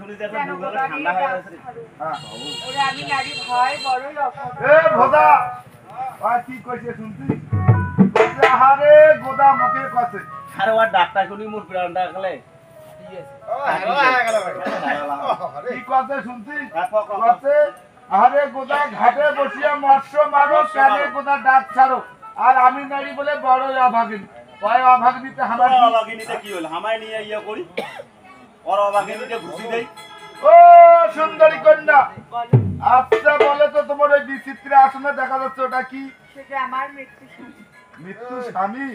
শুনি যে মুখগুলো ঠান্ডা হয়ে গেছে। হ্যাঁ ওরে আমি নারী ভাই বড়ই অভাব। এ ভোদা ভাই কি কইছে শুনছি কইছে আহারে গোদা মুখে কইছে আরে ওর ডাক্তার শুনি মোর প্রাণটা গেলে কি কইছে শুনছি কইছে আহারে গোদা ঘাটে বসিয়া মৎস্য মারো কানে গোদা ডাক ছাড়ো আর আমি নারী বলে বড়ই অভাগিন ওই অভাগিনীতে আমার অবাগিনীতে কি হল হামাই নিয়ে ইয়া করি ওর অবাগিনীতে ঘুষি দেই। ও সুন্দরী কন্যা আচ্ছা বলে তো তোমার ওই বিচিত্র আসনে দেখা যাচ্ছে ওটা কি সেটা আমার মৃত্যু স্বামী। মৃত্যু স্বামী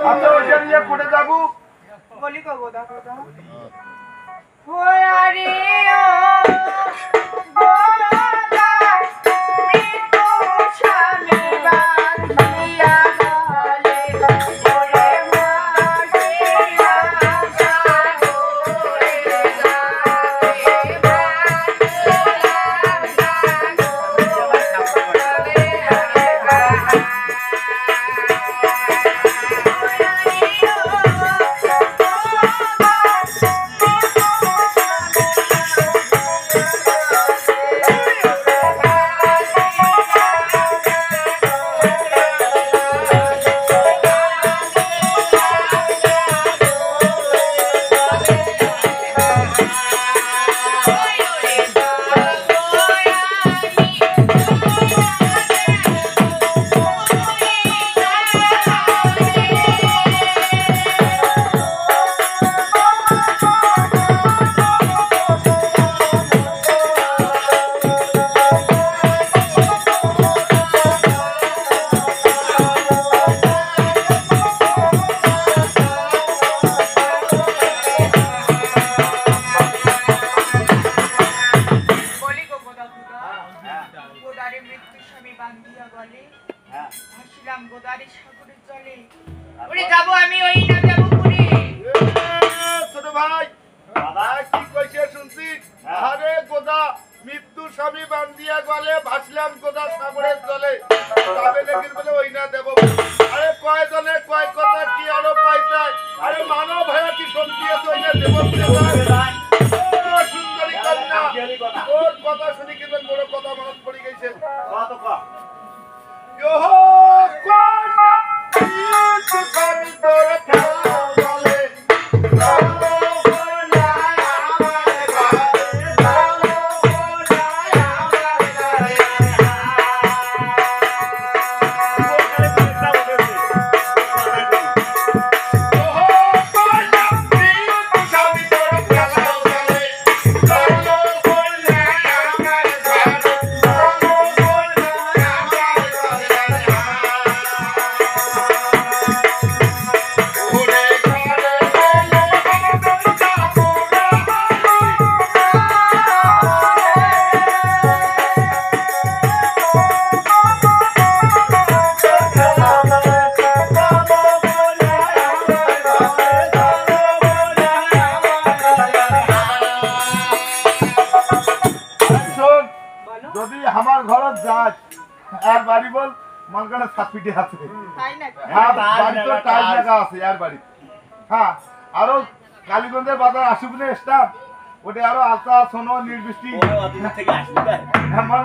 আচ্ছা ওইটা নিয়ে পড়ে যাবো বলি গো গোদা গোদা ওরে ও গোদা মৃত্যু স্বামী বান্ধিয়া গলে ওরে মাসিয়া সাগরে ছোট ভাই দাদা কি কইছে শুনছি আরে গোদা মৃত্যু স্বামী বান্ধিয়া গলে ভাসলাম গোদা সাগরের জলে তবে লেখির বলে ওই না দেব আরে কয়জনে কয় কথা কি আরো পাইতাই আরে মানব ভাইয়া কি শক্তি আছে ওই না দেব সুন্দরী কন্যা ওর কথা শুনি কিন্তু বড় কথা মনে পড়ে গেছে কত ক ইহো কন্যা মৃত্যু স্বামী তোর বলে যদি আমার ঘরত যাস আর বাড়ি বল মন করে সাতপিটে আছে তাই না হ্যাঁ বাড়ি তো টাইম লাগা আছে আর বাড়ি হ্যাঁ আরো কালীগঞ্জের বাজার আসিবনে স্টাফ ওটা আরো আলতা সোনো নির্বৃষ্টি ওরে অদিন থেকে আসবে মন